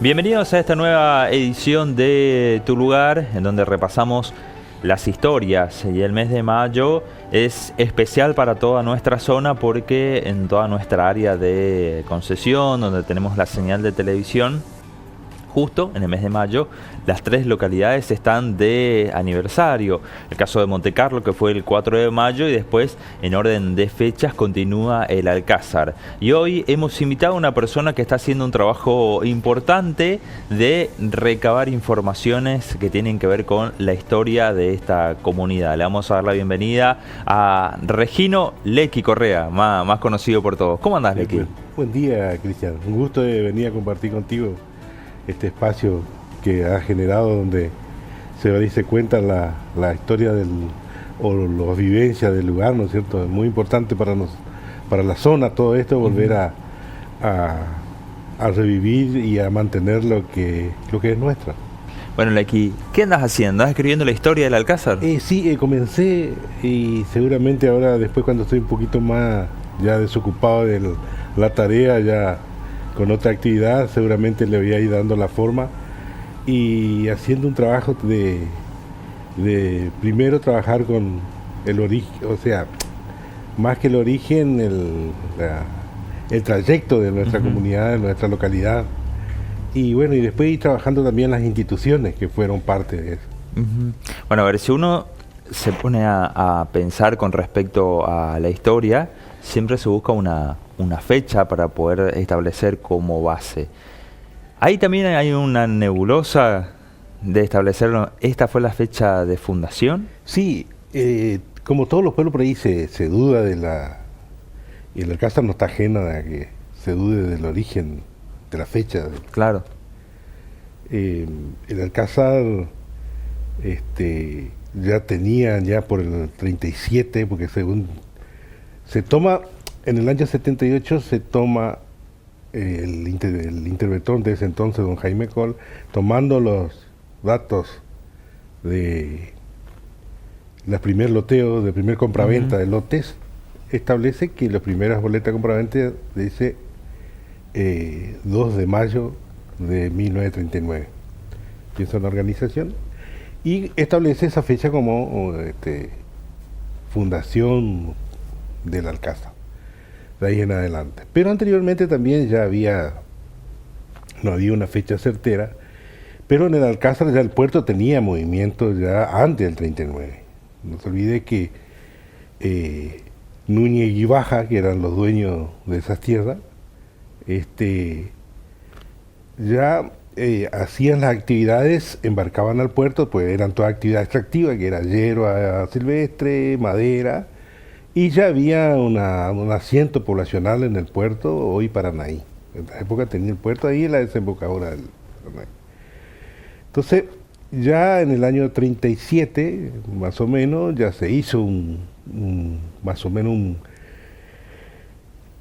Bienvenidos a esta nueva edición de Tu Lugar, en donde repasamos las historias. Y el mes de mayo es especial para toda nuestra zona porque en toda nuestra área de concesión, donde tenemos la señal de televisión, justo en el mes de mayo, las tres localidades están de aniversario. El caso de Montecarlo, que fue el 4 de mayo, y después, en orden de fechas, continúa el Alcázar. Y hoy hemos invitado a una persona que está haciendo un trabajo importante de recabar informaciones que tienen que ver con la historia de esta comunidad. Le vamos a dar la bienvenida a Regino Lequi Correa, más conocido por todos. ¿Cómo andás, Lequi? Buen día, Cristian. Un gusto de venir a compartir contigo este espacio que ha generado, donde se dice cuenta la historia o las vivencias del lugar, ¿no es cierto? Es muy importante para la zona todo esto, volver a revivir y a mantener lo que es nuestro. Bueno, Lequi, ¿qué andas haciendo? ¿Estás escribiendo la historia del Alcázar? Sí, comencé, y seguramente ahora, después, cuando estoy un poquito más ya desocupado de la tarea, ya con otra actividad, seguramente le voy a ir dando la forma y haciendo un trabajo de primero trabajar con el origen, o sea, más que el origen, el trayecto de nuestra comunidad, de nuestra localidad, y bueno, y después ir trabajando también las instituciones que fueron parte de eso. Bueno, a ver, si uno se pone a pensar con respecto a la historia, siempre se busca una fecha para poder establecer como base. Ahí también hay una nebulosa de establecerlo. ¿Esta fue la fecha de fundación? Sí, como todos los pueblos por ahí se duda y el Alcázar no está ajeno a que se dude del origen, de la fecha. Claro. El Alcázar ya tenían por el 37, porque según se toma, en el año 78 se toma el interventor de ese entonces, don Jaime Coll, tomando los datos de la primer loteo, de primer compraventa de lotes, establece que las primeras boletas de compraventa dice 2 de mayo de 1939. Piensa una organización y establece esa fecha como fundación del Alcázar, de ahí en adelante. Pero anteriormente también ya no había una fecha certera, pero en el Alcázar ya el puerto tenía movimiento ya antes del 39. No se olvide que Núñez y Baja, que eran los dueños de esas tierras, ya hacían las actividades, embarcaban al puerto, pues eran todas actividades extractivas, que era hierba silvestre, madera, y ya había un asiento poblacional en el puerto, hoy Paranaí. En la época tenía el puerto ahí en la desembocadura del Paranaí. Entonces, ya en el año 37, más o menos, ya se hizo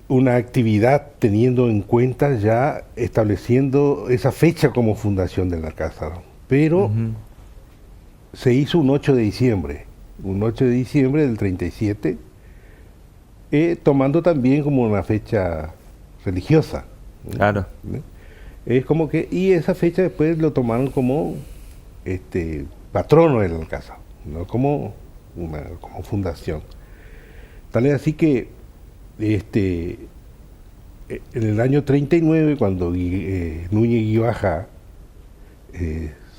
una actividad teniendo en cuenta, ya estableciendo esa fecha como fundación del Alcázar. Pero se hizo un 8 de diciembre del 37, tomando también como una fecha religiosa. Claro. Es como que, y esa fecha después lo tomaron como patrono del Alcázar, no como fundación. Tal es así que en el año 39, cuando Núñez y Baja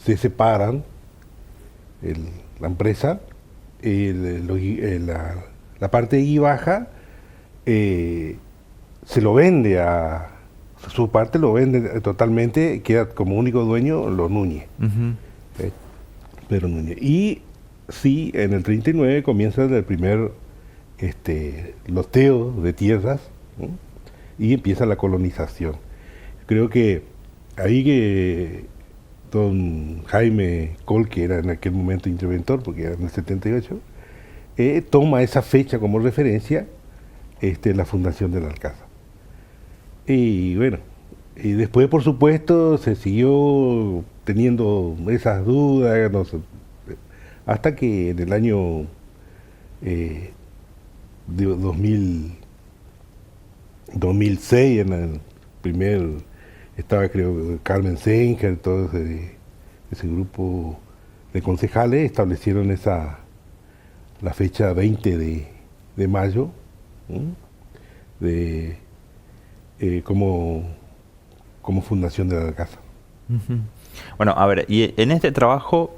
se separan, la empresa, la parte de Guibaja se lo vende su parte lo vende totalmente, queda como único dueño los Núñez. Pero Núñez. Y sí, en el 39 comienza el primer loteo de tierras, ¿no? Y empieza la colonización. Creo que ahí que don Jaime Coll, que era en aquel momento interventor, porque era en el 78, toma esa fecha como referencia, la fundación del Alcázar. Y bueno, y después, por supuesto, se siguió teniendo esas dudas, no sé, hasta que en el año 2006, en el primer estaba creo Carmen Senger, todo ese grupo de concejales establecieron la fecha 20 de mayo, ¿m? de como fundación de la casa. Ujú. Bueno, a ver, y en este trabajo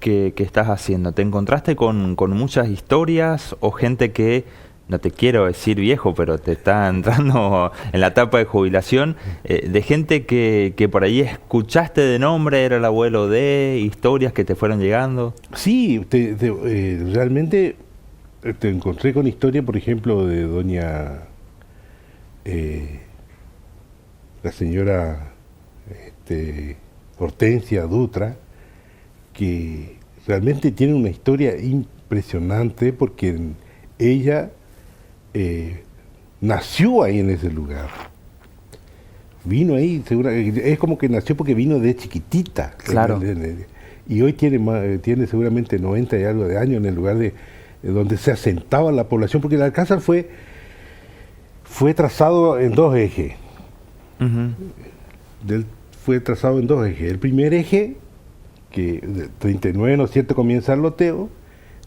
que estás haciendo, ¿te encontraste con muchas historias o gente que, no te quiero decir viejo, pero te está entrando en la etapa de jubilación, de gente que por ahí escuchaste de nombre, era el abuelo de, historias que te fueron llegando? Sí, realmente te encontré con historia, por ejemplo, de doña, la señora Hortensia Dutra, que realmente tiene una historia impresionante porque ella nació ahí en ese lugar. Vino ahí, es como que nació porque vino de chiquitita. Claro. Y hoy tiene seguramente 90 y algo de años en el lugar de donde se asentaba la población, porque el Alcázar fue trazado en dos ejes. Ujú. Fue trazado en dos ejes. El primer eje, que de 39, ¿no es cierto?, comienza el loteo.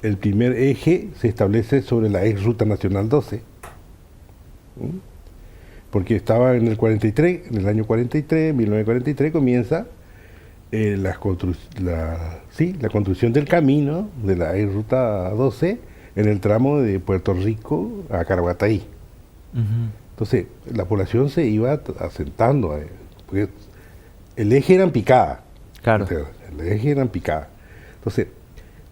El primer eje se establece sobre la ex Ruta Nacional 12. ¿Mm? Porque estaba en el 43, en el año 43, 1943, comienza la construcción del camino de la ex Ruta 12 en el tramo de Puerto Rico a Caraguatay. Ujú. Entonces, la población se iba asentando, porque el eje era en picada. Claro. El eje era en picada. Entonces,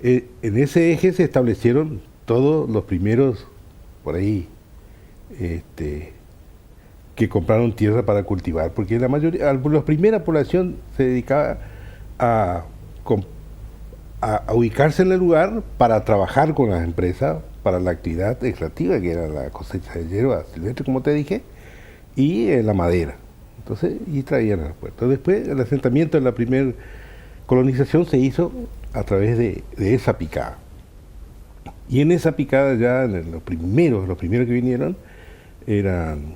en ese eje se establecieron todos los primeros, por ahí, que compraron tierra para cultivar, porque la primera población se dedicaba a ubicarse en el lugar para trabajar con las empresas para la actividad extractiva, que era la cosecha de hierba silvestre, como te dije, y la madera. Entonces, y traían al puerto. Después, el asentamiento de la primera colonización se hizo a través de esa picada. Y en esa picada ya los primeros que vinieron eran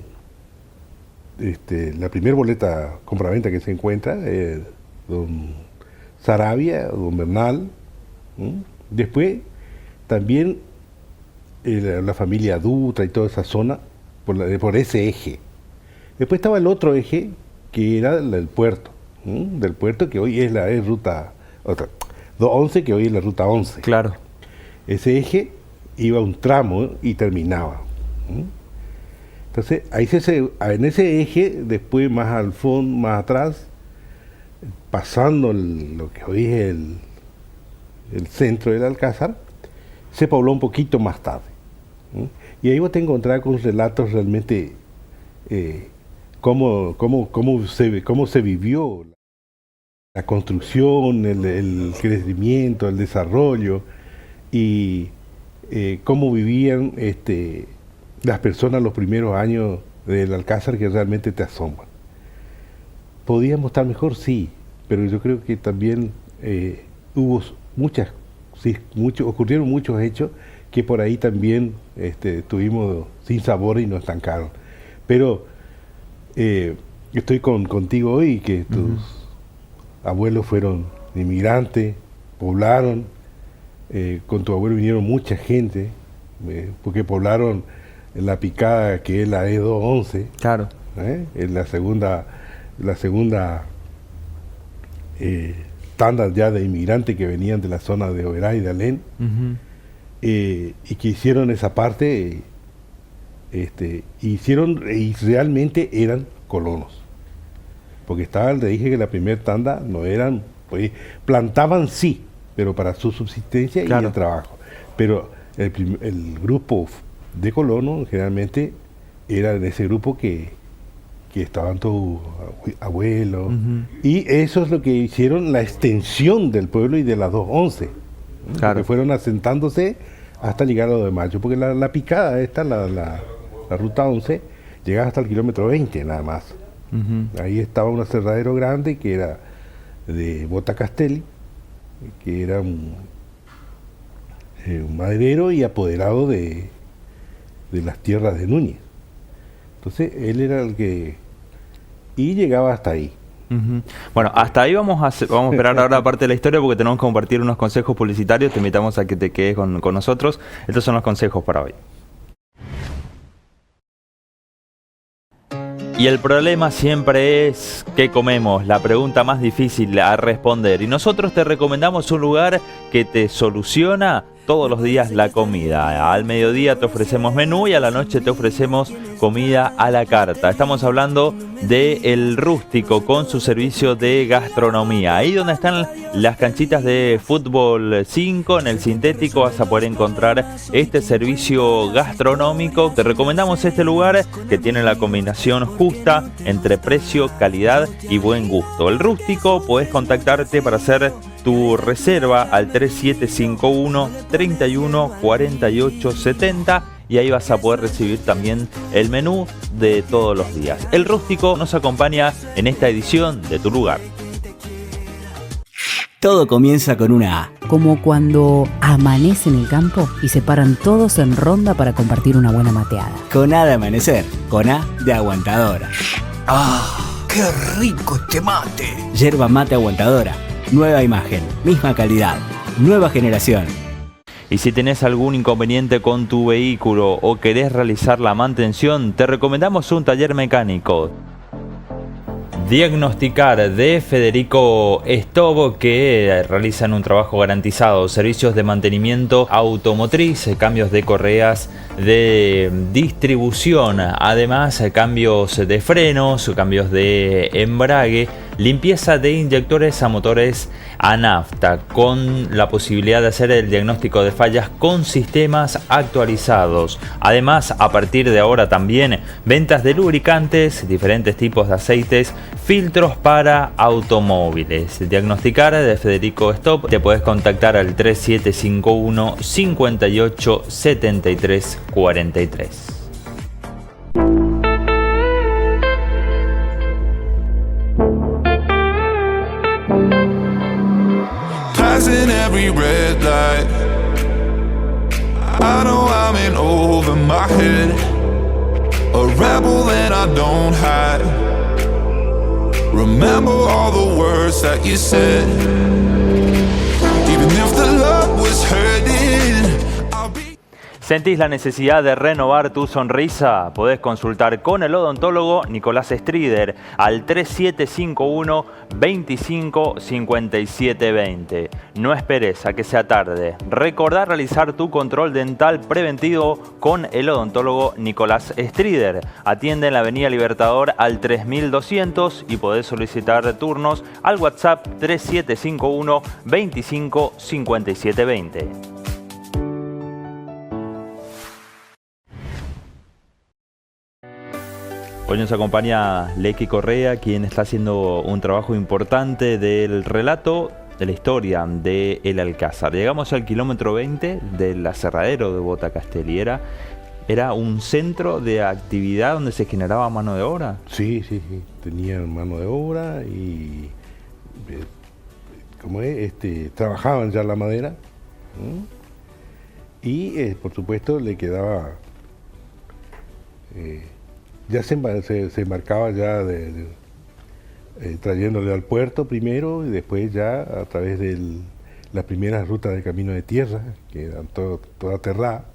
la primera boleta compraventa que se encuentra, don Saravia, don Bernal. Después también la familia Dutra y toda esa zona por ese eje. Después estaba el otro eje que era del puerto, del puerto que hoy es la ruta 11, que hoy es la ruta 11. Claro. Ese eje iba un tramo y terminaba. Entonces, en ese eje, después más al fondo, más atrás, pasando lo que hoy es el centro del Alcázar, se pobló un poquito más tarde. Y ahí vos te encontrás con relatos realmente cómo se vivió la construcción, el crecimiento, el desarrollo, y cómo vivían las personas los primeros años del Alcázar, que realmente te asombran. ¿Podíamos estar mejor? Sí, pero yo creo que también ocurrieron muchos hechos que por ahí también tuvimos sin sabor y nos estancaron. Pero estoy contigo hoy, que tus abuelos fueron inmigrantes, poblaron, con tu abuelo vinieron mucha gente, porque poblaron la picada que es la E211. Claro. En la segunda tanda ya de inmigrantes que venían de la zona de Oberá y de Alén, y que hicieron esa parte, y realmente eran colonos. Porque te dije que la primera tanda no eran, pues, plantaban sí, pero para su subsistencia, claro, y el trabajo. Pero el grupo de colonos generalmente era en ese grupo que estaban tus abuelos, y eso es lo que hicieron la extensión del pueblo y de las 211, claro, que fueron asentándose hasta llegar a lo de Mayo, porque la picada esta, la ruta 11, llegaba hasta el kilómetro 20 nada más. Ahí estaba un aserradero grande que era de Bota Castelli, que era un maderero y apoderado de las tierras de Núñez. Entonces él era el que y llegaba hasta ahí. Bueno, hasta ahí vamos a esperar ahora parte de la historia porque tenemos que compartir unos consejos publicitarios. Te invitamos a que te quedes con nosotros. Estos son los consejos para hoy. Y el problema siempre es ¿qué comemos? La pregunta más difícil a responder. Y nosotros te recomendamos un lugar que te soluciona todos los días la comida. Al mediodía te ofrecemos menú y a la noche te ofrecemos comida a la carta. Estamos hablando de El Rústico con su servicio de gastronomía. Ahí donde están las canchitas de fútbol 5, en el sintético vas a poder encontrar este servicio gastronómico. Te recomendamos este lugar que tiene la combinación justa entre precio, calidad y buen gusto. El Rústico, podés contactarte para hacer tu reserva al 3751 31 48 70 y ahí vas a poder recibir también el menú de todos los días. El Rústico nos acompaña en esta edición de Tu Lugar. Todo comienza con una A. Como cuando amanece en el campo y se paran todos en ronda para compartir una buena mateada. Con A de amanecer, con A de aguantadora. ¡Ah! ¡Qué rico este mate! Yerba mate aguantadora. Nueva imagen, misma calidad, nueva generación. Y si tenés algún inconveniente con tu vehículo o querés realizar la mantención, te recomendamos un taller mecánico. Diagnosticar de Federico Stobo, que realizan un trabajo garantizado, servicios de mantenimiento automotriz, cambios de correas de distribución, además cambios de frenos, cambios de embrague, limpieza de inyectores a motores a nafta, con la posibilidad de hacer el diagnóstico de fallas con sistemas actualizados. Además, a partir de ahora también ventas de lubricantes, diferentes tipos de aceites, filtros para automóviles. Diagnosticar de Federico Stobo, te puedes contactar al 3751 58 73 43. Passing every red light, I know I'm in over my head, a rebel and I don't hide. Remember all the words that you said, even if the love was hurting, I'll be... ¿Sentís la necesidad de renovar tu sonrisa? Podés consultar con el odontólogo Nicolás Strider al 3751 25 57 20. No esperes a que sea tarde. Recordá realizar tu control dental preventivo con el odontólogo Nicolás Strider. Atiende en la Avenida Libertador al 3200 y podés solicitar turnos al WhatsApp 3751 25 57 20. Hoy nos acompaña Lequi Correa, quien está haciendo un trabajo importante del relato de la historia de El Alcázar. Llegamos al kilómetro 20 del aserradero de Bota Castelli. ¿Era un centro de actividad donde se generaba mano de obra? Sí. Tenían mano de obra y trabajaban ya la madera. Y por supuesto le quedaba... ya se marcaba ya trayéndole al puerto primero y después ya a través de las primeras rutas de camino de tierra, que eran toda aterrada,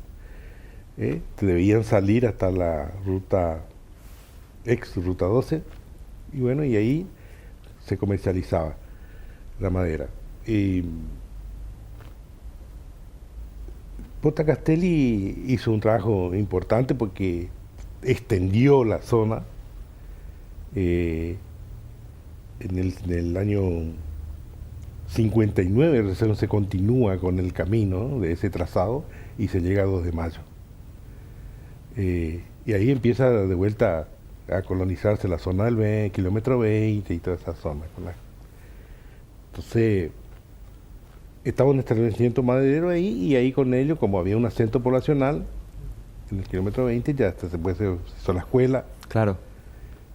debían salir hasta la ruta ruta 12, y bueno, y ahí se comercializaba la madera. Y Bota Castelli hizo un trabajo importante porque extendió la zona. En el año 59 recién se continúa con el camino de ese trazado y se llega a 2 de mayo. Y ahí empieza de vuelta a colonizarse la zona del kilómetro 20 y toda esa zona. Entonces, estaba un establecimiento maderero ahí, y ahí con ello, como había un acento poblacional, en el kilómetro 20 ya hasta se hizo la escuela. Claro.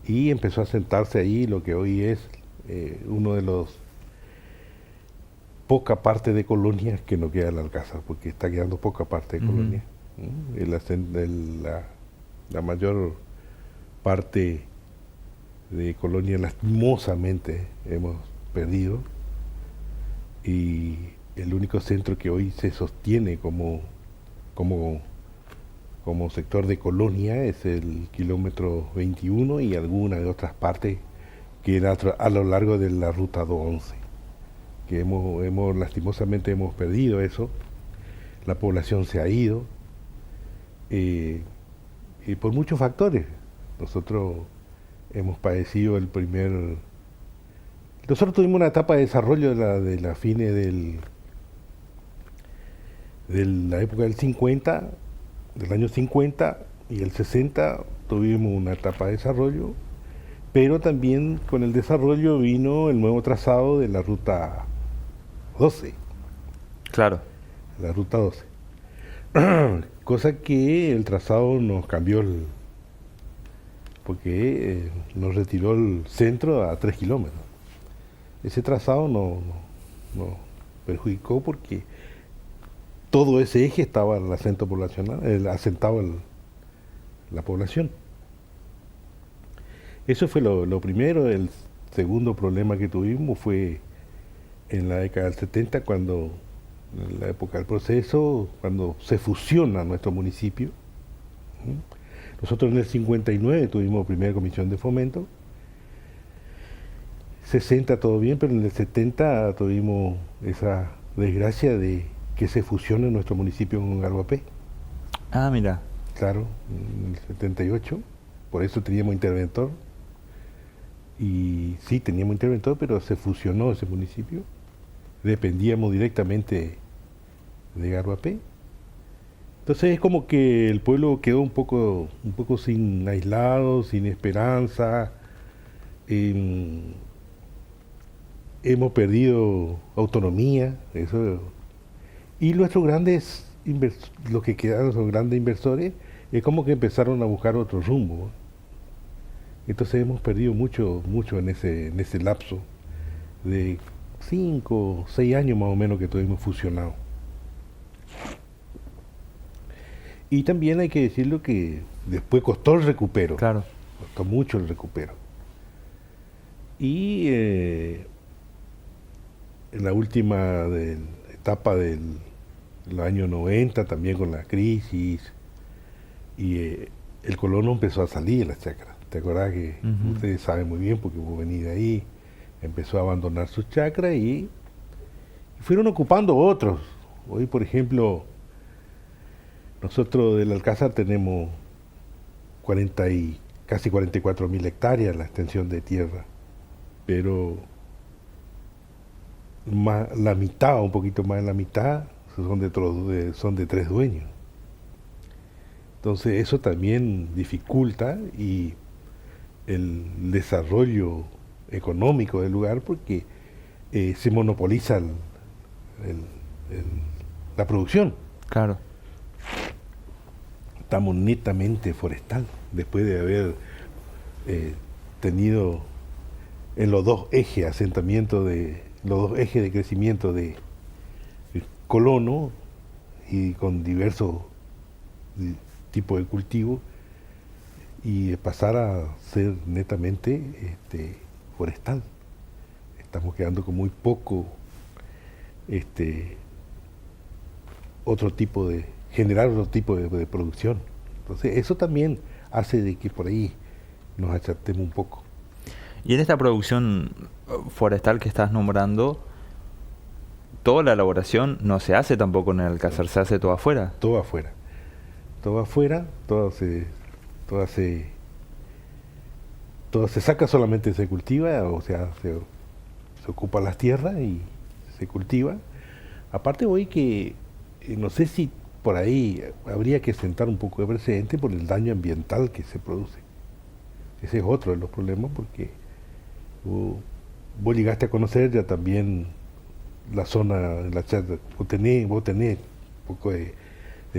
Y empezó a sentarse ahí lo que hoy es uno de los poca parte de colonias que no queda en el Alcázar, porque está quedando poca parte de colonia. La mayor parte de Colonia lastimosamente hemos perdido, y el único centro que hoy se sostiene como sector de Colonia es el kilómetro 21 y algunas de otras partes que era a lo largo de la ruta 211, que lastimosamente hemos perdido eso. La población se ha ido, y por muchos factores. Nosotros hemos padecido nosotros tuvimos una etapa de desarrollo de la fines de la época del 50, del año 50 y el 60 tuvimos una etapa de desarrollo, pero también con el desarrollo vino el nuevo trazado de la ruta 12. Claro. La ruta 12. Cosa que el trazado nos cambió, porque nos retiró el centro a 3 kilómetros. Ese trazado nos perjudicó porque todo ese eje estaba el acento poblacional, asentado la población. Eso fue lo primero. El segundo problema que tuvimos fue en la década del 70, en la época del proceso, cuando se fusiona nuestro municipio. Nosotros en el 59 tuvimos primera comisión de fomento, 60 todo bien, pero en el 70 tuvimos esa desgracia de que se fusione nuestro municipio con Garguapé. Ah, mira. Claro, en el 78, por eso teníamos interventor. Y sí, teníamos interventor, pero se fusionó ese municipio. Dependíamos directamente de Garguapé. Entonces es como que el pueblo quedó un poco sin aislado, sin esperanza. Hemos perdido autonomía, eso. Y nuestros grandes los que quedaron son grandes inversores, es como que empezaron a buscar otro rumbo. Entonces hemos perdido mucho en ese lapso de 5, 6 años más o menos que tuvimos fusionado. Y también hay que decirlo que después costó el recupero. Claro. Costó mucho el recupero. Y en la última etapa del año 90, también con la crisis, y el colono empezó a salir de las chacras. ¿Te acordás que ustedes saben muy bien porque vos venís de ahí? Empezó a abandonar sus chacras y fueron ocupando otros. Hoy, por ejemplo, nosotros del Alcázar tenemos casi 44.000 hectáreas la extensión de tierra, pero la mitad, un poquito más de la mitad, son de 3 dueños. Entonces eso también dificulta y el desarrollo económico del lugar, porque se monopoliza la producción. Claro. Estamos netamente forestal, después de haber tenido en los dos ejes de crecimiento de colono y con diversos tipos de cultivos, y pasar a ser netamente forestal. Estamos quedando con muy poco generar otro tipo de producción. Entonces eso también hace de que por ahí nos achatemos un poco. Y en esta producción forestal que estás nombrando, toda la elaboración no se hace tampoco en el Alcázar, se hace todo afuera. Todo afuera, todo se saca, solamente se cultiva, o sea, se ocupa las tierras y se cultiva. Aparte hoy que no sé si por ahí habría que sentar un poco de precedente por el daño ambiental que se produce. Ese es otro de los problemas, porque vos llegaste a conocer ya también la zona, vos tenés un poco de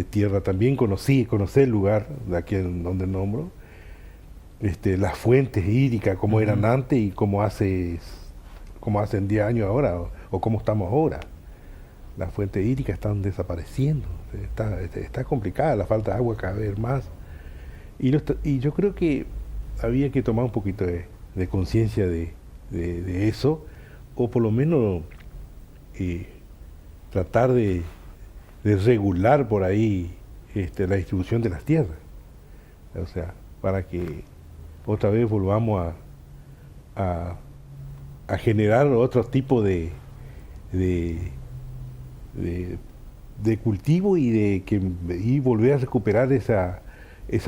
tierra también, conocé el lugar de aquí en donde nombro, las fuentes hídricas, cómo eran antes y cómo hacen 10 años ahora, o cómo estamos ahora. Las fuentes hídricas están desapareciendo, está complicada, la falta de agua cada vez más. Y yo creo que había que tomar un poquito de de conciencia de eso, o por lo menos tratar de regular por ahí la distribución de las tierras, o sea, para que otra vez volvamos a generar otro tipo de cultivo y volver a recuperar esa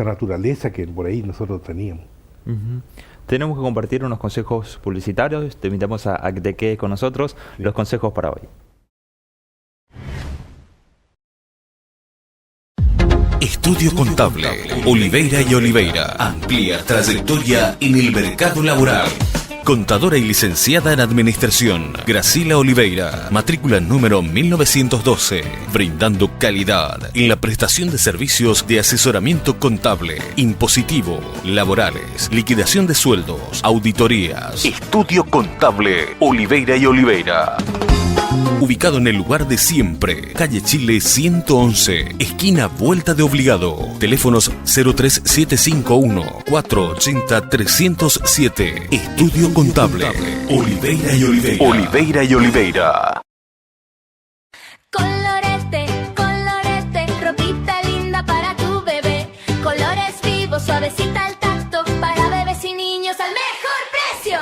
naturaleza que por ahí nosotros teníamos. Uh-huh. Tenemos que compartir unos consejos publicitarios. Te invitamos a que te quedes con nosotros. Sí. Los consejos para hoy. Estudio Contable, Oliveira y Oliveira. Amplia trayectoria en el mercado laboral. Contadora y licenciada en Administración, Graciela Oliveira, matrícula número 1912, brindando calidad en la prestación de servicios de asesoramiento contable, impositivo, laborales, liquidación de sueldos, auditorías. Estudio Contable, Oliveira y Oliveira. Ubicado en el lugar de siempre, calle Chile 111, esquina Vuelta de Obligado. Teléfonos 03751-480-307. Estudio Contable, Oliveira y Oliveira. Oliveira y Oliveira. Colorete, colorete, ropita linda para tu bebé. Colores vivos, suavecita al tacto, para bebés y niños al mejor precio.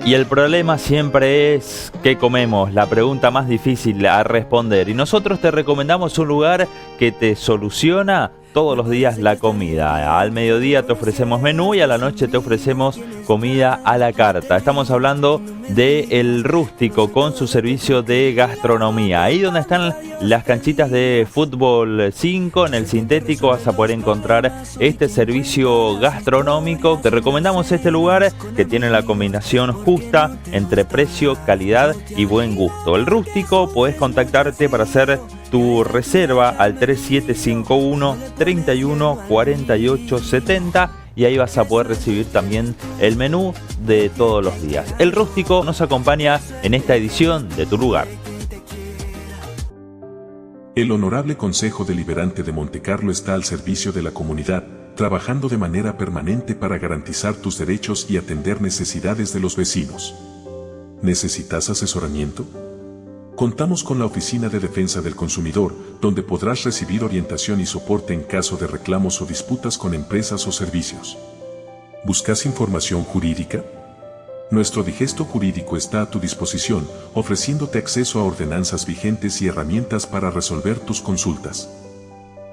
Y el problema siempre es ¿qué comemos? La pregunta más difícil a responder. Y nosotros te recomendamos un lugar que te soluciona todos los días la comida. Al mediodía te ofrecemos menú y a la noche te ofrecemos comida a la carta. Estamos hablando de El Rústico con su servicio de gastronomía. Ahí donde están las canchitas de fútbol 5, en el sintético vas a poder encontrar este servicio gastronómico. Te recomendamos este lugar que tiene la combinación justa entre precio, calidad y buen gusto. El Rústico, podés contactarte para hacer tu reserva al 3751 31 48 70 y ahí vas a poder recibir también el menú de todos los días. El Rústico nos acompaña en esta edición de Tu Lugar. El Honorable Consejo Deliberante de Montecarlo está al servicio de la comunidad, trabajando de manera permanente para garantizar tus derechos y atender necesidades de los vecinos. ¿Necesitas asesoramiento? Contamos con la Oficina de Defensa del Consumidor, donde podrás recibir orientación y soporte en caso de reclamos o disputas con empresas o servicios. ¿Buscas información jurídica? Nuestro digesto jurídico está a tu disposición, ofreciéndote acceso a ordenanzas vigentes y herramientas para resolver tus consultas.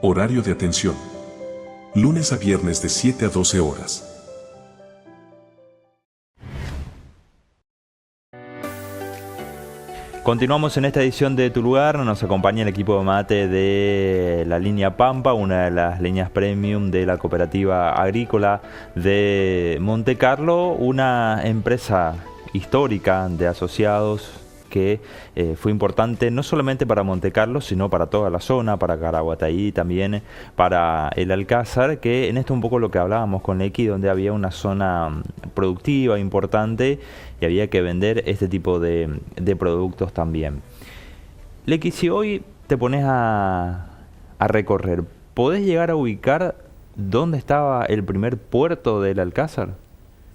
Horario de atención. Lunes a viernes de 7 a 12 horas. Continuamos en esta edición de Tu Lugar. Nos acompaña el equipo de mate de la línea Pampa, una de las líneas premium de la cooperativa agrícola de Montecarlo, una empresa histórica de asociados que fue importante no solamente para Montecarlo, sino para toda la zona, para Caraguatay, también para el Alcázar, que en esto un poco lo que hablábamos con Lequi, donde había una zona productiva importante y había que vender este tipo de productos también. Lequi, si hoy te pones a recorrer, ¿podés llegar a ubicar dónde estaba el primer puerto del Alcázar?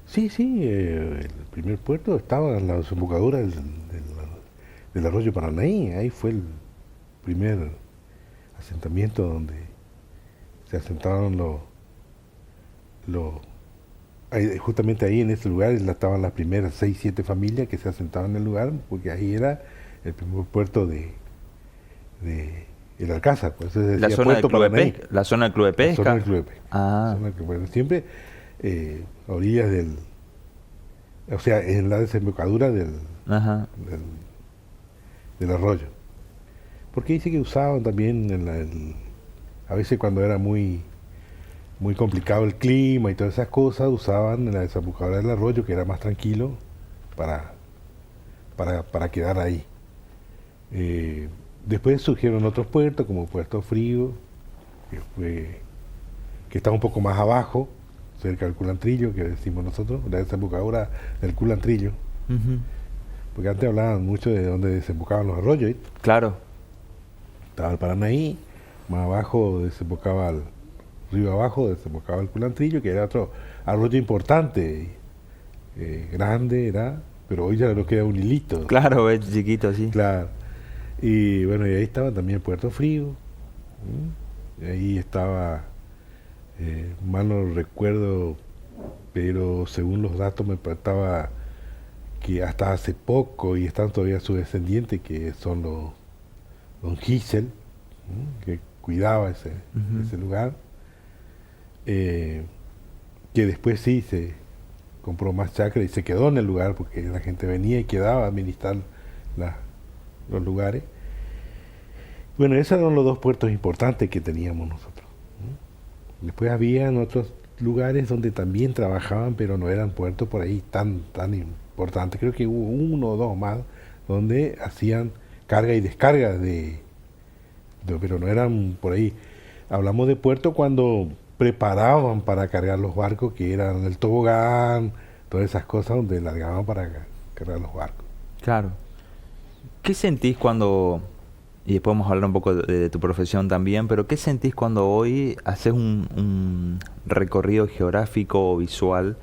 Sí, el primer puerto estaba en la desembocadura del arroyo Paranaí. Ahí fue el primer asentamiento donde se asentaron justamente ahí en ese lugar estaban las primeras 6-7 familias que se asentaban en el lugar, porque ahí era el primer puerto de el Alcázar, pues se La decía zona del Puerto club de Paranaí. pesca. La zona del club de La pesca. zona del club de pesca. Ah. La zona del club de pesca. Siempre a orillas o sea, en la desembocadura Ajá. del arroyo. Porque dice que usaban también a veces cuando era muy complicado el clima y todas esas cosas, usaban en la desembocadura del arroyo, que era más tranquilo, para quedar ahí. Después surgieron otros puertos, como Puerto Frío, que está un poco más abajo, cerca del Culantrillo, que decimos nosotros, la desembocadura del Culantrillo. Ujú. Porque antes hablaban mucho de dónde desembocaban los arroyos, ¿eh? Claro. Estaba el Paranaí, más abajo desembocaba el río abajo, desembocaba el Culantrillo, que era otro arroyo importante, grande era, pero hoy ya no queda un hilito. Claro, es chiquito así. Claro. Y bueno, y ahí estaba también Puerto Frío, y ahí estaba, mal no recuerdo, pero según los datos me faltaba que hasta hace poco, y están todavía sus descendientes, que son don Gisel, que cuidaba ese lugar, que después sí se compró más chacra y se quedó en el lugar, porque la gente venía y quedaba a administrar los lugares. Bueno, esos eran los dos puertos importantes que teníamos nosotros. Después habían otros lugares donde también trabajaban, pero no eran puertos por ahí tan importantes. Creo que hubo uno o dos más donde hacían carga y descarga pero no eran por ahí. Hablamos de puerto cuando preparaban para cargar los barcos, que eran el tobogán, todas esas cosas donde largaban para cargar los barcos. Claro. ¿Qué sentís cuando, y después vamos a hablar un poco de tu profesión también, pero qué sentís cuando hoy haces un recorrido geográfico o visual?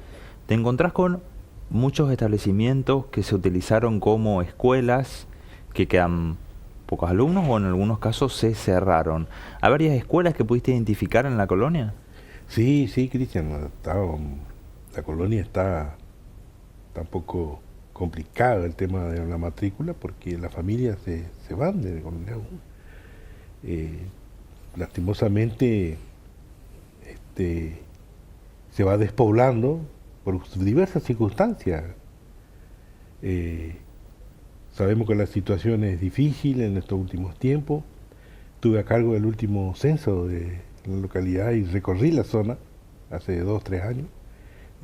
Te encontrás con muchos establecimientos que se utilizaron como escuelas, que quedan pocos alumnos o en algunos casos se cerraron. ¿Hay varias escuelas que pudiste identificar en la colonia? Sí, Cristian, la colonia está un poco complicado el tema de la matrícula, porque las familias se van de Colonia. Lastimosamente se va despoblando por diversas circunstancias. Sabemos que la situación es difícil en estos últimos tiempos. Estuve a cargo del último censo de la localidad y recorrí la zona hace 2 o 3 años.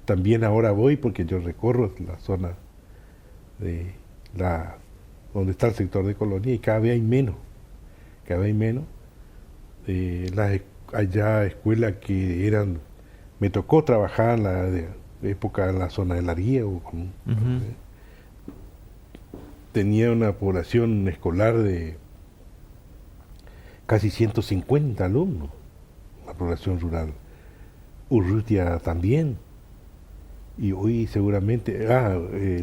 También ahora voy porque yo recorro la zona donde está el sector de Colonia, y cada vez hay menos. Hay ya escuelas que me tocó trabajar en la época en la zona de Larguía, tenía una población escolar de casi 150 alumnos, la población rural. Urrutia también. Y hoy seguramente,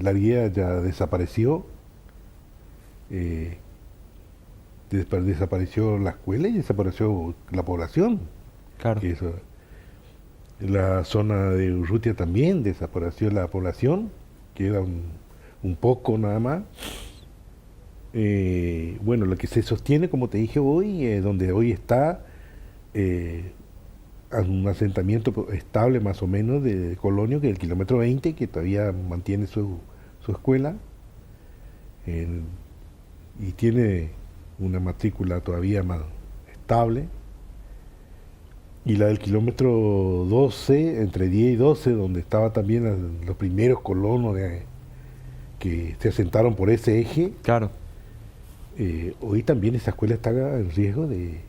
Larguía ya desapareció, desapareció la escuela y desapareció la población. Claro. La zona de Urrutia también desapareció la población, queda un poco nada más. Bueno, lo que se sostiene, como te dije hoy, donde hoy está un asentamiento estable más o menos de Colonio, que es el kilómetro 20, que todavía mantiene su escuela, y tiene una matrícula todavía más estable. Y la del kilómetro 12, entre 10 y 12, donde estaba también los primeros colonos que se asentaron por ese eje. Claro. Hoy también esa escuela está en riesgo de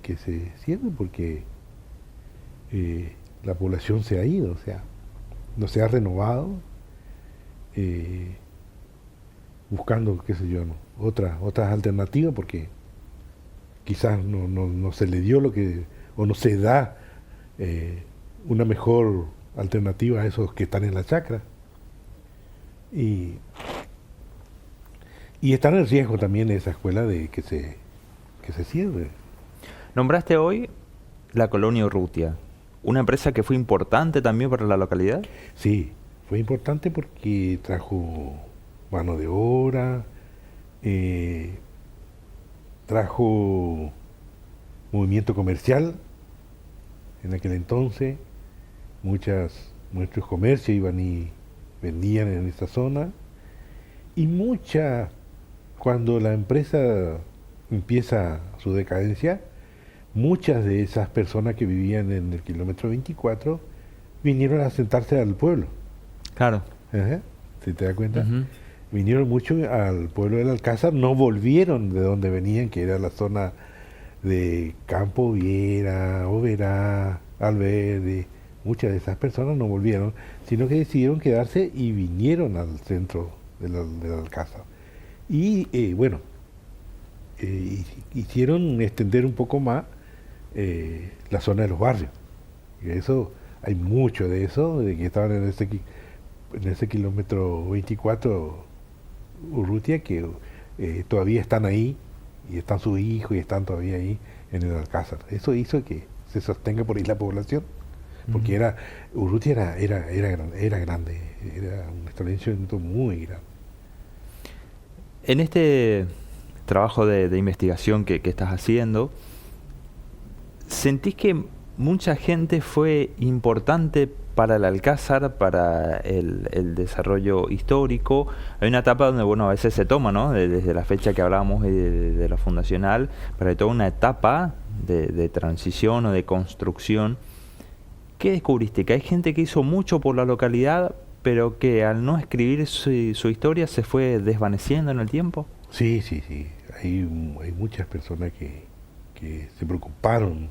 que se cierre, porque la población se ha ido, o sea, no se ha renovado, buscando, qué sé yo, otras alternativas, porque quizás no se le dio o no se da una mejor alternativa a esos que están en la chacra. Y están en riesgo también esa escuela de que se cierre. Nombraste hoy la colonia Urrutia, una empresa que fue importante también para la localidad. Sí, fue importante porque trajo mano de obra, trajo movimiento comercial en aquel entonces, muchos comercios iban y vendían en esta zona, y cuando la empresa empieza su decadencia, muchas de esas personas que vivían en el kilómetro 24 vinieron a sentarse al pueblo. Claro. Ajá, ¿si te das cuenta? Ujú. Vinieron mucho al pueblo del Alcázar, no volvieron de donde venían, que era la zona de Campo Viera, Oberá, Alverde. Muchas de esas personas no volvieron, sino que decidieron quedarse y vinieron al centro del Alcázar. Y hicieron extender un poco más la zona de los barrios. Y eso, hay mucho de eso, de que estaban en ese kilómetro 24 Urrutia, que todavía están ahí, y están sus hijos y están todavía ahí en el Alcázar. Eso hizo que se sostenga por ahí la población, porque Urrutia era grande, era un establecimiento muy grande. En este trabajo de investigación que estás haciendo, ¿sentís que mucha gente fue importante para el Alcázar, para el desarrollo histórico? Hay una etapa donde, bueno, a veces se toma, ¿no? Desde la fecha que hablábamos de lo fundacional, pero hay toda una etapa de transición o de construcción. ¿Qué descubriste? Que hay gente que hizo mucho por la localidad, pero que al no escribir su historia se fue desvaneciendo en el tiempo. Sí. Hay muchas personas que se preocuparon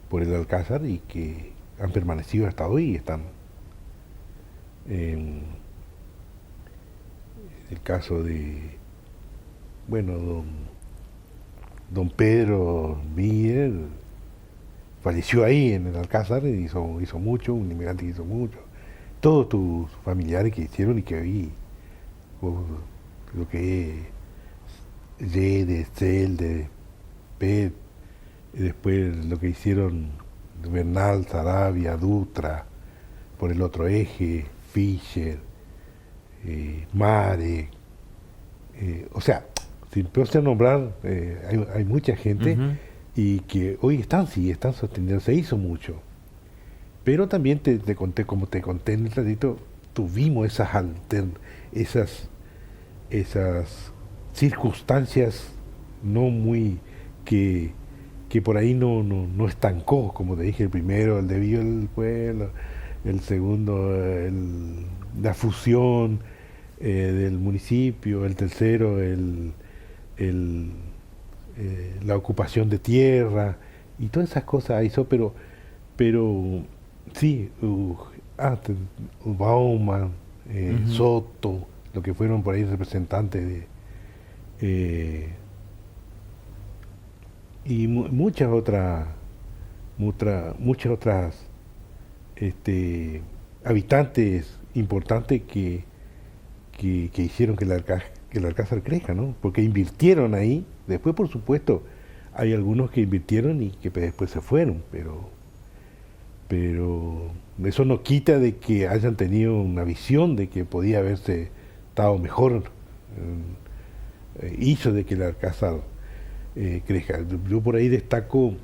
por el Alcázar y que han permanecido hasta hoy. Están el caso de, don Pedro Mier falleció ahí en el Alcázar, hizo mucho, un inmigrante que hizo mucho. Todos tus familiares que hicieron y que hoy, lo que es Yede, Celde, Pet, y después lo que hicieron Bernal, Sarabia, Dutra, por el otro eje, Fischer, Mare, o sea, si empiezo a nombrar, hay mucha gente y que hoy están sosteniendo, se hizo mucho. Pero también te conté, como te conté en el ratito, tuvimos esas circunstancias no muy que por ahí no estancó, como te dije, el primero, el desvío del pueblo, el segundo, la fusión del municipio, el tercero, la ocupación de tierra, y todas esas cosas hizo, pero sí, Bauman, Soto, lo que fueron por ahí representantes y muchas otras habitantes importantes que hicieron que el Alcázar crezca, ¿no? Porque invirtieron ahí. Después, por supuesto, hay algunos que invirtieron y que después se fueron, pero eso no quita de que hayan tenido una visión de que podía haberse estado mejor, hizo de que el Alcázar crezca. Yo por ahí destaco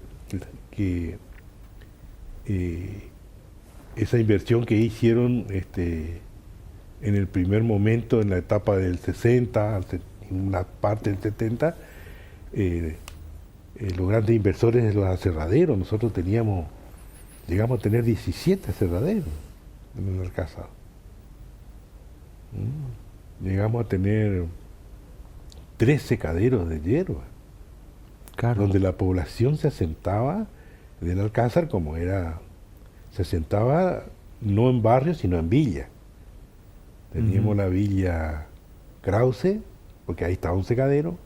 que esa inversión que hicieron en el primer momento, en la etapa del 60, una parte del 70, los grandes inversores de los aserraderos. Nosotros llegamos a tener 17 aserraderos en el Alcázar. Llegamos a tener 3 secaderos de hierba, claro, donde la población se asentaba del Alcázar se asentaba no en barrios, sino en villas. Teníamos la villa Krause, porque ahí estaba un secadero,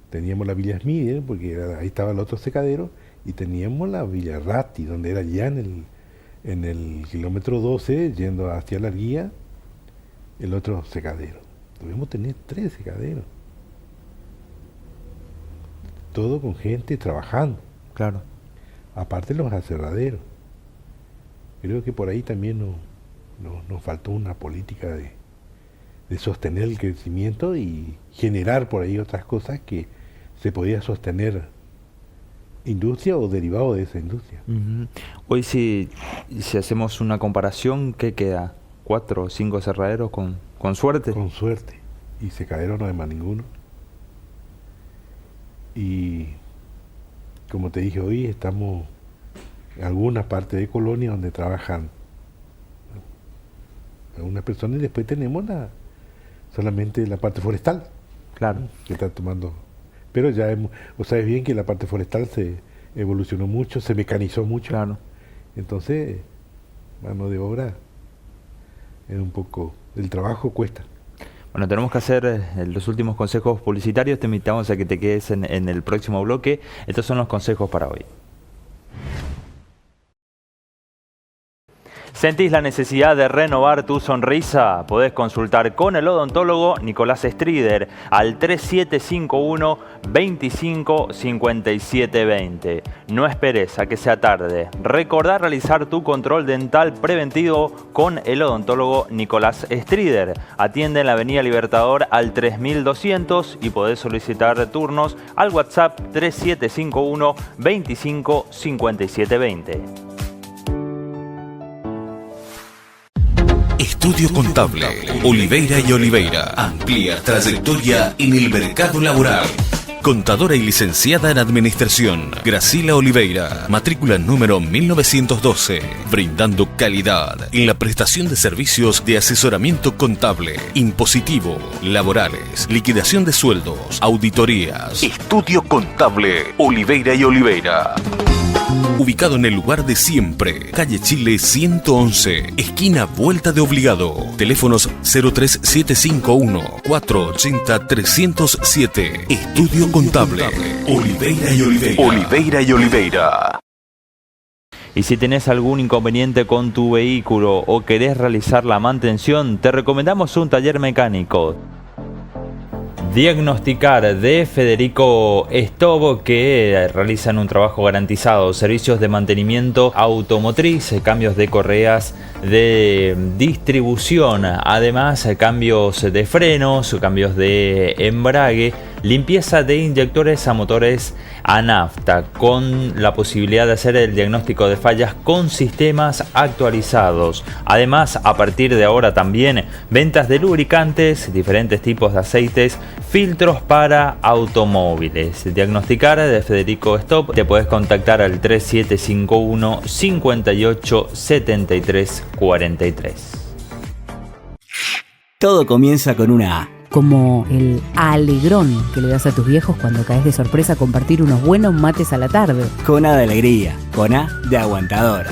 teníamos la villa Schmieder, porque ahí estaba el otro secadero, y teníamos la villa Ratti, donde era ya en el kilómetro 12, yendo hacia la guía, el otro secadero. Debemos tener 3 secaderos. Todo con gente trabajando. Claro. Aparte los aserraderos. Creo que por ahí también nos faltó una política de sostener el crecimiento y generar por ahí otras cosas que se podía sostener industria o derivado de esa industria. Hoy si hacemos una comparación, ¿qué queda? 4 o 5 aserraderos con suerte. Con suerte. Y secadero no hay más ninguno. Y como te dije hoy, estamos en alguna parte de Colonia donde trabajan algunas personas y después tenemos solamente la parte forestal. Claro. Que está tomando. Pero ya vos sabes bien que la parte forestal se evolucionó mucho, se mecanizó mucho. Claro. Entonces, mano de obra es un poco, el trabajo cuesta. Bueno, tenemos que hacer los últimos consejos publicitarios. Te invitamos a que te quedes en el próximo bloque. Estos son los consejos para hoy. ¿Sentís la necesidad de renovar tu sonrisa? Podés consultar con el odontólogo Nicolás Strider al 3751 25 57 20. No esperes a que sea tarde. Recordá realizar tu control dental preventivo con el odontólogo Nicolás Strider. Atiende en la Avenida Libertador al 3200 y podés solicitar turnos al WhatsApp 3751 25 57 20. Estudio Contable, Oliveira y Oliveira. Amplia trayectoria en el mercado laboral. Contadora y licenciada en Administración, Gracila Oliveira, matrícula número 1912, brindando calidad en la prestación de servicios de asesoramiento contable, impositivo, laborales, liquidación de sueldos, auditorías. Estudio Contable, Oliveira y Oliveira. Ubicado en el lugar de siempre, calle Chile 111, esquina Vuelta de Obligado. Teléfonos 03751 480 307. Estudio Contable, Oliveira y Oliveira. Oliveira y Oliveira. Y si tenés algún inconveniente con tu vehículo o querés realizar la mantención, te recomendamos un taller mecánico. Diagnosticar de Federico Stobo, que realizan un trabajo garantizado, servicios de mantenimiento automotriz, cambios de correas de distribución, además cambios de frenos, cambios de embrague, limpieza de inyectores a motores a nafta, con la posibilidad de hacer el diagnóstico de fallas con sistemas actualizados. Además, a partir de ahora también ventas de lubricantes, diferentes tipos de aceites, filtros para automóviles. Diagnosticar de Federico Stop, te puedes contactar al 3751 58 73 43. Todo comienza con una A. Como el alegrón que le das a tus viejos cuando caes de sorpresa a compartir unos buenos mates a la tarde. Con A de alegría, con A de aguantadora.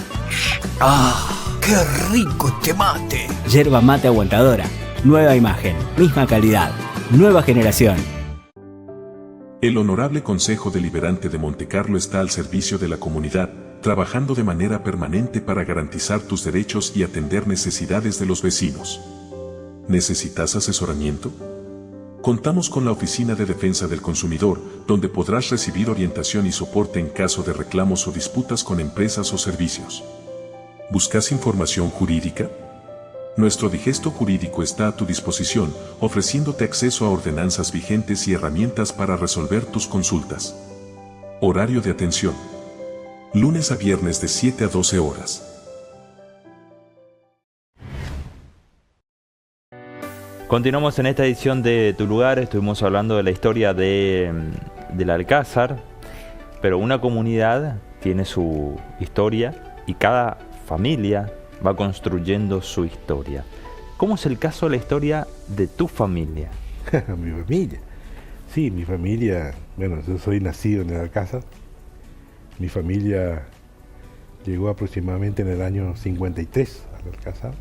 ¡Ah, qué rico este mate! Yerba mate aguantadora. Nueva imagen, misma calidad, nueva generación. El Honorable Consejo Deliberante de Montecarlo está al servicio de la comunidad, trabajando de manera permanente para garantizar tus derechos y atender necesidades de los vecinos. ¿Necesitas asesoramiento? Contamos con la Oficina de Defensa del Consumidor, donde podrás recibir orientación y soporte en caso de reclamos o disputas con empresas o servicios. ¿Buscas información jurídica? Nuestro digesto jurídico está a tu disposición, ofreciéndote acceso a ordenanzas vigentes y herramientas para resolver tus consultas. Horario de atención. Lunes a viernes de 7 a 12 horas. Continuamos en esta edición de Tu Lugar. Estuvimos hablando de la historia del Alcázar, pero una comunidad tiene su historia y cada familia va construyendo su historia. ¿Cómo es el caso de la historia de tu familia? Mi familia. Sí, mi familia, bueno, yo soy nacido en el Alcázar. Mi familia llegó aproximadamente en el año 53 al Alcázar.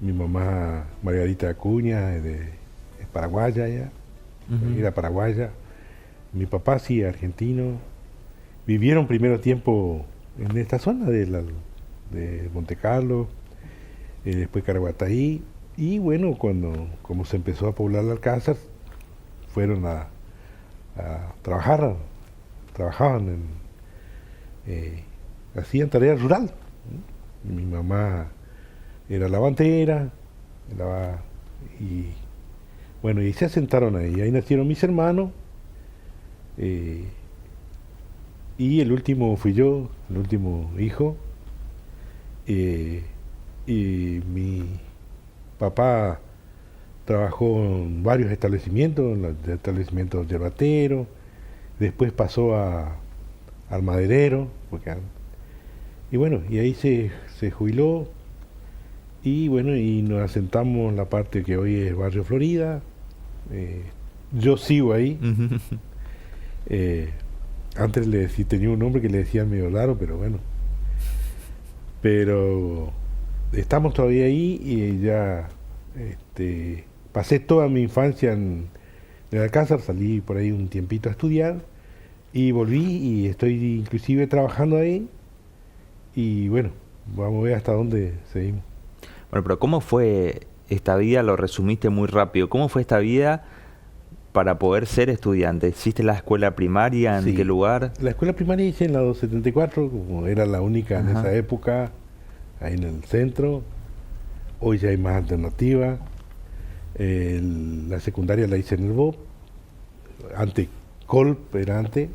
Mi mamá, Margarita Acuña, es paraguaya ya, era paraguaya. Mi papá, sí, argentino. Vivieron primero tiempo en esta zona de Montecarlo, después Caraguataí, y bueno, como se empezó a poblar el Alcázar, fueron a trabajar, trabajaban hacían tarea rural. Mi mamá era lavandera, y bueno, y se asentaron ahí nacieron mis hermanos, Y el último fui yo, el último hijo. Y mi papá trabajó en varios establecimientos, en el establecimiento yerbatero, después pasó al maderero, y bueno, y ahí se jubiló, y bueno, y nos asentamos en la parte que hoy es Barrio Florida. Yo sigo ahí. Antes tenía un nombre que le decían medio raro, pero bueno. Pero estamos todavía ahí y ya pasé toda mi infancia en el Alcázar, salí por ahí un tiempito a estudiar y volví y estoy inclusive trabajando ahí y bueno, vamos a ver hasta dónde seguimos. Bueno, pero ¿cómo fue esta vida? Lo resumiste muy rápido. ¿Cómo fue esta vida para poder ser estudiante? ¿Hiciste la escuela primaria? ¿En qué lugar? La escuela primaria hice en la 274, como era la única en esa época, ahí en el centro. Hoy ya hay más alternativas. La secundaria la hice en el BOP, ante Colp era antes.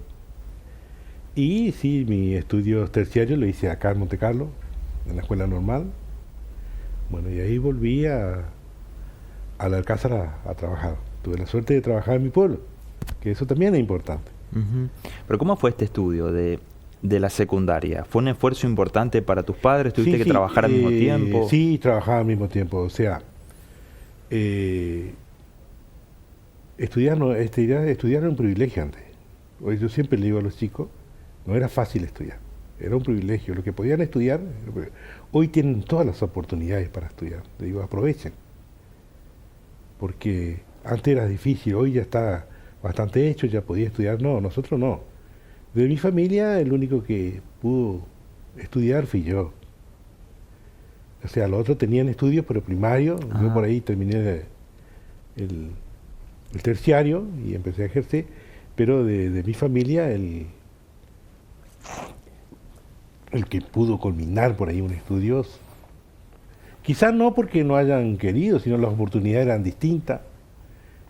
Y sí, mi estudios terciarios lo hice acá en Monte Carlo, en la escuela normal. Bueno, y ahí volví al Alcázar a trabajar. Tuve la suerte de trabajar en mi pueblo, que eso también es importante. Pero ¿cómo fue este estudio de la secundaria? ¿Fue un esfuerzo importante para tus padres? ¿Tuviste que trabajar al mismo tiempo? Sí, trabajaba al mismo tiempo. O sea, estudiar era un privilegio antes. Hoy yo siempre le digo a los chicos, no era fácil estudiar, era un privilegio. Los que podían estudiar, hoy tienen todas las oportunidades para estudiar. Le digo, aprovechen. Porque antes era difícil, hoy ya está bastante hecho, ya podía estudiar. No, nosotros no. De mi familia, el único que pudo estudiar fui yo. O sea, los otros tenían estudios, pero primarios. Yo por ahí terminé el terciario y empecé a ejercer. Pero de mi familia, el que pudo culminar por ahí un estudio, quizás no porque no hayan querido, sino las oportunidades eran distintas.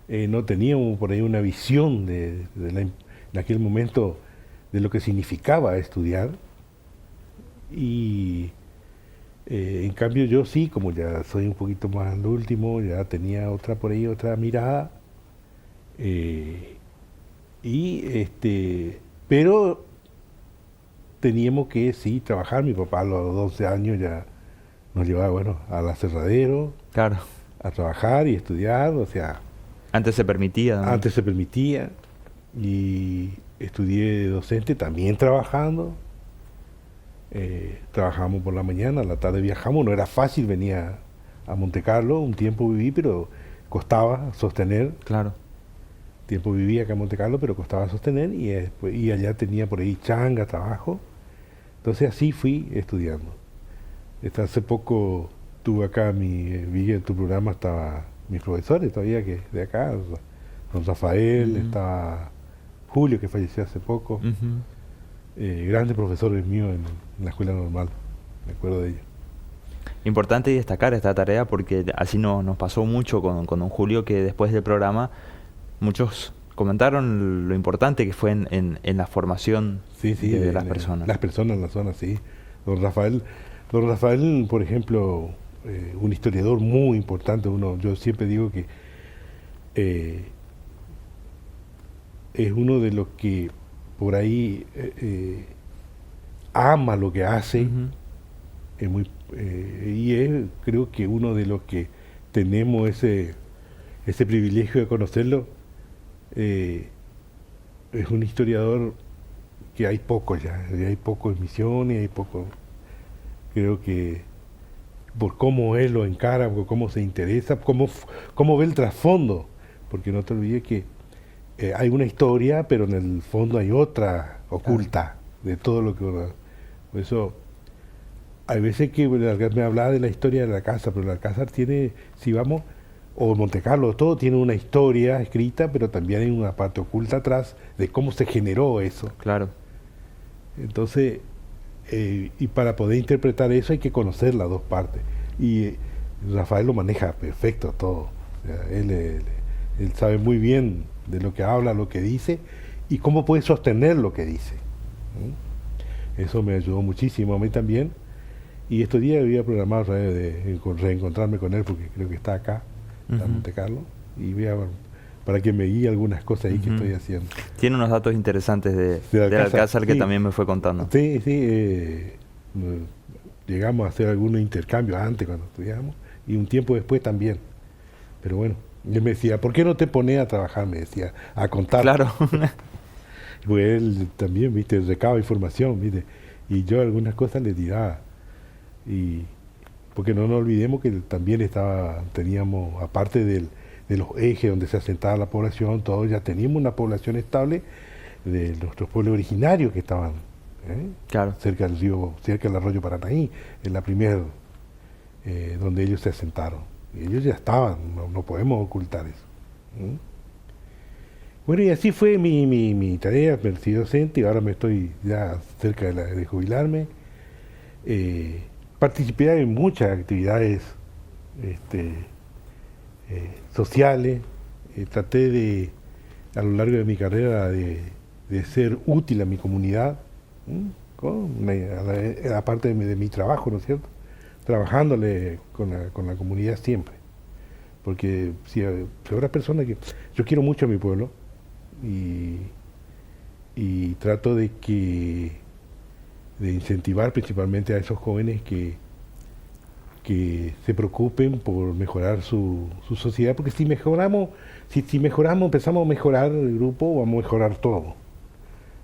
No teníamos por ahí una visión en aquel momento de lo que significaba estudiar. Y en cambio yo sí, como ya soy un poquito más al último, ya tenía otra mirada. Pero teníamos que sí trabajar. Mi papá a los 12 años ya nos llevaba al aserradero, claro, a trabajar y estudiar. O sea, antes se permitía, ¿no? Antes se permitía. Y estudié de docente también trabajando. Trabajamos por la mañana, a la tarde viajamos. No era fácil, venía a Monte Carlo, un tiempo viví, pero costaba sostener. Claro. Tiempo viví acá en Monte Carlo, pero costaba sostener, y allá tenía por ahí changa, trabajo. Entonces así fui estudiando. Hace poco tuve acá vi en tu programa, estaba mis profesores todavía que de acá, don Rafael, estaba Julio, que falleció hace poco, grandes profesores míos en la escuela normal, me acuerdo de ellos. Importante destacar esta tarea porque así nos pasó mucho con don Julio, que después del programa muchos comentaron lo importante que fue en la formación de las personas. Las personas en la zona, sí. Don Rafael, por ejemplo, un historiador muy importante. Yo siempre digo que es uno de los que por ahí ama lo que hace. Creo que uno de los que tenemos ese privilegio de conocerlo. Es un historiador que hay poco ya hay poco en Misiones, hay poco. Creo que por cómo él lo encara, por cómo se interesa, cómo ve el trasfondo, porque no te olvides que hay una historia, pero en el fondo hay otra oculta de todo lo que uno. Por eso hay veces que me hablaba de la historia de la casa, pero el Alcázar tiene, si vamos, o Monte Carlo, todo tiene una historia escrita, pero también hay una parte oculta atrás de cómo se generó eso. Claro. Entonces, y para poder interpretar eso hay que conocer las dos partes. Y Rafael lo maneja perfecto todo. O sea, él sabe muy bien de lo que habla, lo que dice, y cómo puede sostener lo que dice. Eso me ayudó muchísimo a mí también. Y estos días había programado otra vez de reencontrarme con él, porque creo que está acá, está en Monte Carlo, y voy a ver, para que me guíe algunas cosas ahí que estoy haciendo. Tiene unos datos interesantes de Alcázar que también me fue contando. Sí, llegamos a hacer algunos intercambios antes cuando estudiábamos, y un tiempo después también. Pero bueno, él me decía, ¿por qué no te pones a trabajar? Me decía, a contar. Claro. Pues él también, viste, recaba información, viste, y yo algunas cosas le tiraba. Y porque no nos olvidemos que también teníamos, aparte de los ejes donde se asentaba la población, todos ya teníamos una población estable de nuestros pueblos originarios que estaban claro, cerca del río, cerca del arroyo Paranaí, en la primera donde ellos se asentaron. Y ellos ya estaban, no podemos ocultar eso. Bueno, y así fue mi tarea, me recibí docente y ahora me estoy ya cerca de jubilarme. Participé en muchas actividades sociales, traté a lo largo de mi carrera de ser útil a mi comunidad, aparte de mi trabajo, ¿no es cierto? Trabajándole con la comunidad siempre. Porque si habrá personas que... Yo quiero mucho a mi pueblo y trato de incentivar principalmente a esos jóvenes que se preocupen por mejorar su sociedad, porque si mejoramos, empezamos a mejorar el grupo, vamos a mejorar todo.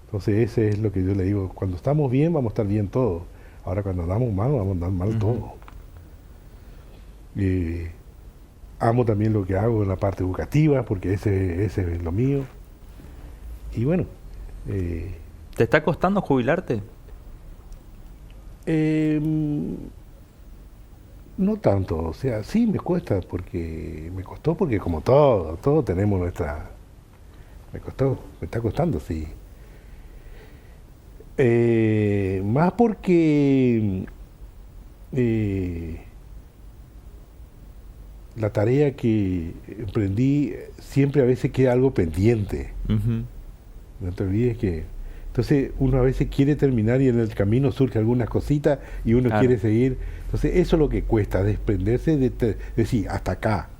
Entonces ese es lo que yo le digo, cuando estamos bien vamos a estar bien todos, ahora cuando andamos mal vamos a andar mal todos. Amo también lo que hago en la parte educativa, porque ese es lo mío. Y bueno. ¿Te está costando jubilarte? No tanto, o sea, sí me costó porque como todos tenemos nuestra... me está costando, sí. Más porque la tarea que emprendí siempre a veces queda algo pendiente. No te olvides que... Entonces uno a veces quiere terminar y en el camino surge algunas cositas y uno quiere seguir. Entonces eso es lo que cuesta, desprenderse de decir, hasta acá.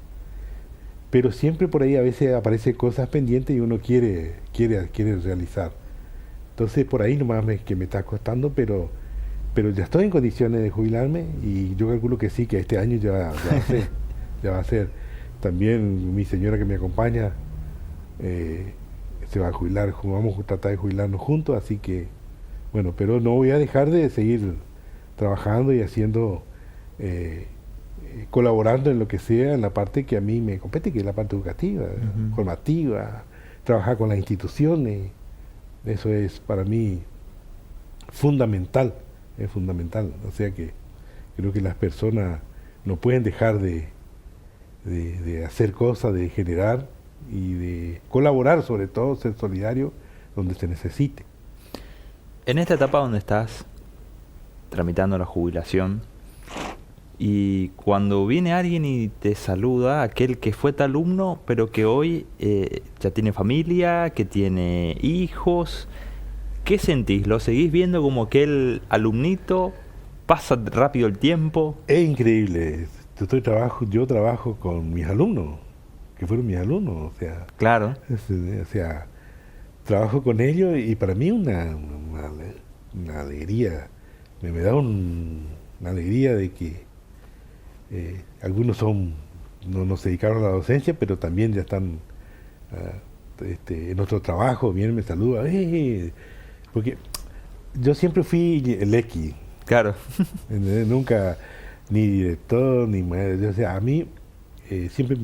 Pero siempre por ahí a veces aparecen cosas pendientes y uno quiere realizar. Entonces por ahí nomás que me está costando, pero ya estoy en condiciones de jubilarme y yo calculo que sí, que este año ya va a ser. También mi señora que me acompaña se va a jubilar, vamos a tratar de jubilarnos juntos, así que, bueno, pero no voy a dejar de seguir trabajando y haciendo, colaborando en lo que sea, en la parte que a mí me compete, que es la parte educativa, formativa, trabajar con las instituciones, eso es para mí fundamental, es fundamental, o sea que creo que las personas no pueden dejar de hacer cosas, de generar, y de colaborar, sobre todo ser solidario donde se necesite. En esta etapa donde estás tramitando la jubilación y cuando viene alguien y te saluda, aquel que fue tu alumno pero que hoy ya tiene familia, que tiene hijos, ¿qué sentís? ¿Lo seguís viendo como aquel alumnito? ¿Pasa rápido el tiempo? Es increíble. Yo trabajo con mis alumnos, que fueron mis alumnos, o sea, claro, trabajo con ellos y para mí una alegría, me da una alegría de que algunos no se dedicaron a la docencia, pero también ya están en otro trabajo, vienen, me saludan, porque yo siempre fui el X, claro, nunca ni director, ni maestro, o sea, a mí siempre...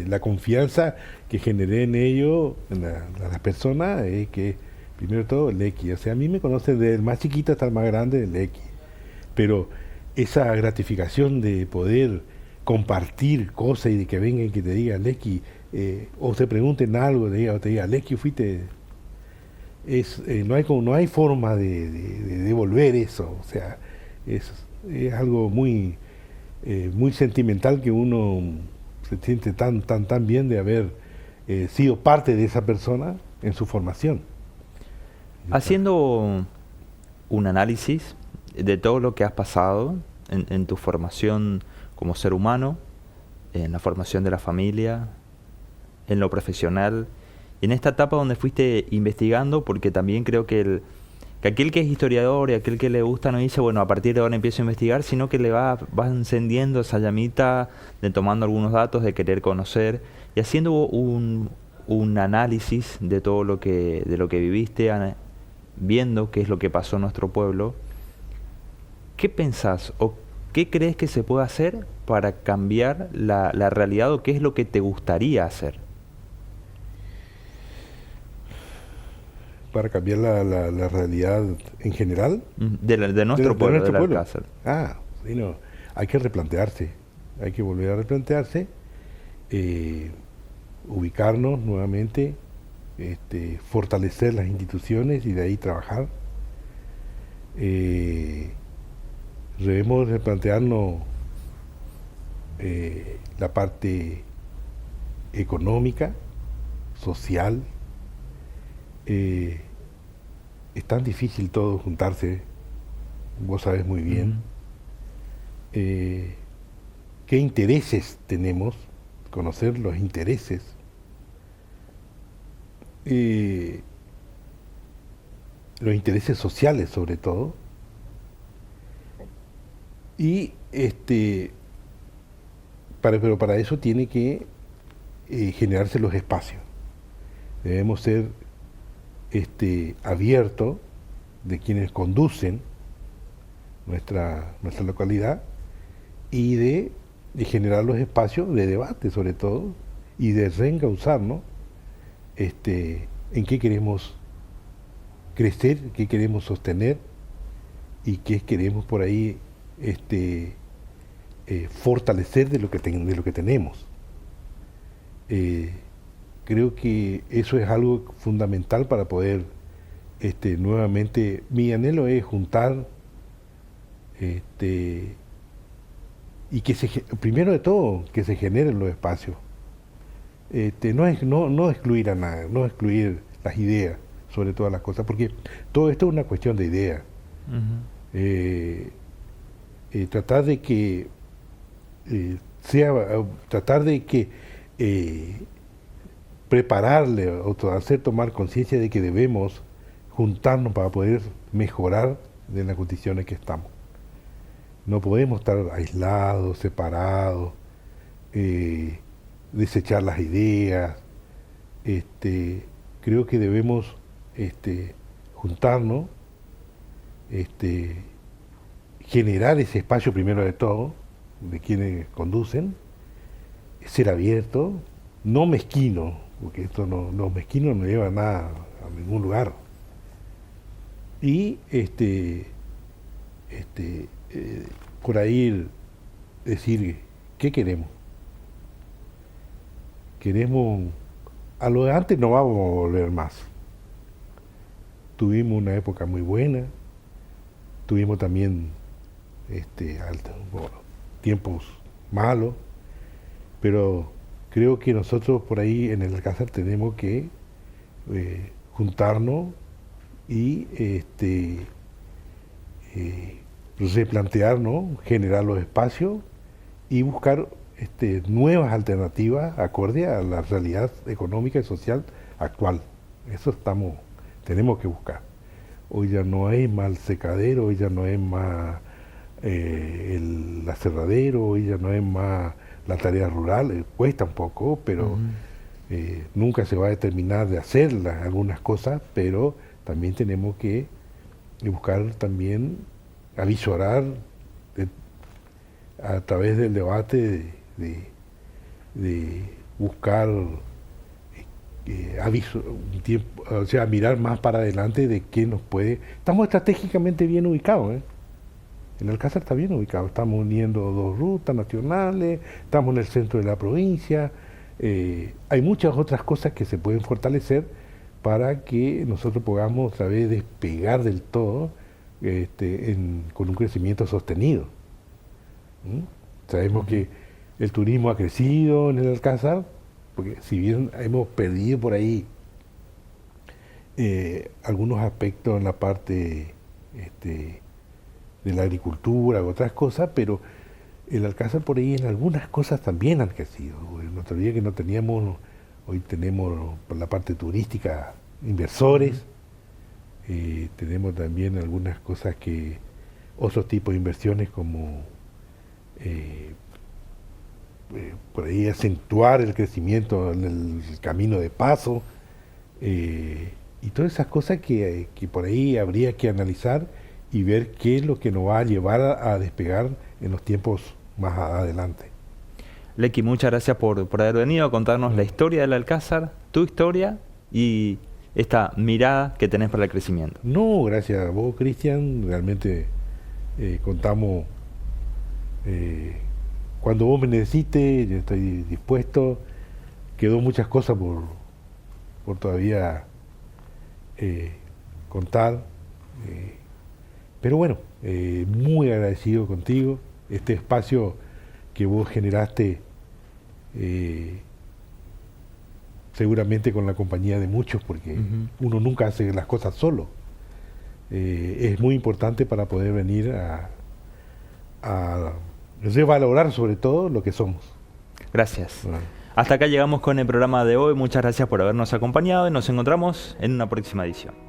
la confianza que generé en ellos, en las personas, es que, primero de todo, el X. O sea, a mí me conocen desde el más chiquito hasta el más grande, el X. Pero esa gratificación de poder compartir cosas y de que vengan y que te digan, X, o se pregunten algo, o te digan, X, fuiste... no hay forma de devolver eso. O sea, es algo muy sentimental que uno... se siente tan bien de haber sido parte de esa persona en su formación. Haciendo un análisis de todo lo que has pasado en tu formación como ser humano, en la formación de la familia, en lo profesional, en esta etapa donde fuiste investigando, porque también creo que aquel que es historiador y aquel que le gusta no dice, bueno, a partir de ahora empiezo a investigar, sino que le va encendiendo esa llamita de tomando algunos datos, de querer conocer y haciendo un análisis de todo lo que viviste, viendo qué es lo que pasó en nuestro pueblo. ¿Qué pensás o qué crees que se puede hacer para cambiar la realidad, o qué es lo que te gustaría hacer? Para cambiar la realidad en general. De nuestro pueblo, del Alcázar. Sí, no. Hay que replantearse, hay que volver a replantearse, ubicarnos nuevamente, fortalecer las instituciones y de ahí trabajar. Debemos replantearnos la parte económica, social. Es tan difícil todo juntarse, vos sabés muy bien. ¿Qué intereses tenemos? Conocer los intereses. Los intereses sociales sobre todo. Y pero para eso tiene que generarse los espacios. Debemos ser abierto de quienes conducen nuestra localidad y de generar los espacios de debate sobre todo y de reencauzarnos en qué queremos crecer, qué queremos sostener y qué queremos por ahí fortalecer de lo que tenemos. Creo que eso es algo fundamental para poder nuevamente, mi anhelo es juntar y que primero de todo que se generen los espacios. No excluir a nada, no excluir las ideas sobre todas las cosas, porque todo esto es una cuestión de ideas. Tratar de que prepararle o hacer tomar conciencia de que debemos juntarnos para poder mejorar de las condiciones que estamos. No podemos estar aislados, separados, desechar las ideas. Creo que debemos juntarnos, generar ese espacio primero de todo, de quienes conducen, ser abierto, no mezquino, porque esto no mezquino no lleva nada a ningún lugar. Y por ahí decir qué queremos. A lo de antes no vamos a volver más. Tuvimos una época muy buena, tuvimos también tiempos malos, pero creo que nosotros por ahí en el Alcázar tenemos que juntarnos y replantearnos, generar los espacios y buscar nuevas alternativas acorde a la realidad económica y social actual. Eso tenemos que buscar. Hoy ya no hay más el secadero, hoy ya no hay más el aserradero, hoy ya no hay más la tarea rural, cuesta un poco, pero nunca se va a terminar de hacer algunas cosas, pero también tenemos que buscar también avisorar a través del debate de buscar un tiempo, o sea, mirar más para adelante de qué nos puede. Estamos estratégicamente bien ubicados, El Alcázar está bien ubicado, estamos uniendo dos rutas nacionales, estamos en el centro de la provincia, hay muchas otras cosas que se pueden fortalecer para que nosotros podamos otra vez despegar del todo con un crecimiento sostenido. Sabemos que el turismo ha crecido en el Alcázar, porque si bien hemos perdido por ahí algunos aspectos en la parte de la agricultura, otras cosas, pero el Alcázar por ahí en algunas cosas también han crecido. No te olvides que no teníamos, hoy tenemos por la parte turística inversores, tenemos también algunas cosas que, otros tipos de inversiones como por ahí acentuar el crecimiento en el camino de paso, y todas esas cosas que por ahí habría que analizar y ver qué es lo que nos va a llevar a despegar en los tiempos más adelante. Lequi, muchas gracias por haber venido a contarnos la historia del Alcázar, tu historia y esta mirada que tenés para el crecimiento. No, gracias a vos, Cristian. Realmente contamos cuando vos me necesites, yo estoy dispuesto. Quedó muchas cosas por todavía contar. Pero bueno, muy agradecido contigo. Este espacio que vos generaste, seguramente con la compañía de muchos, porque uno nunca hace las cosas solo. Es muy importante para poder venir a revalorar sobre todo lo que somos. Gracias. Hasta acá llegamos con el programa de hoy. Muchas gracias por habernos acompañado y nos encontramos en una próxima edición.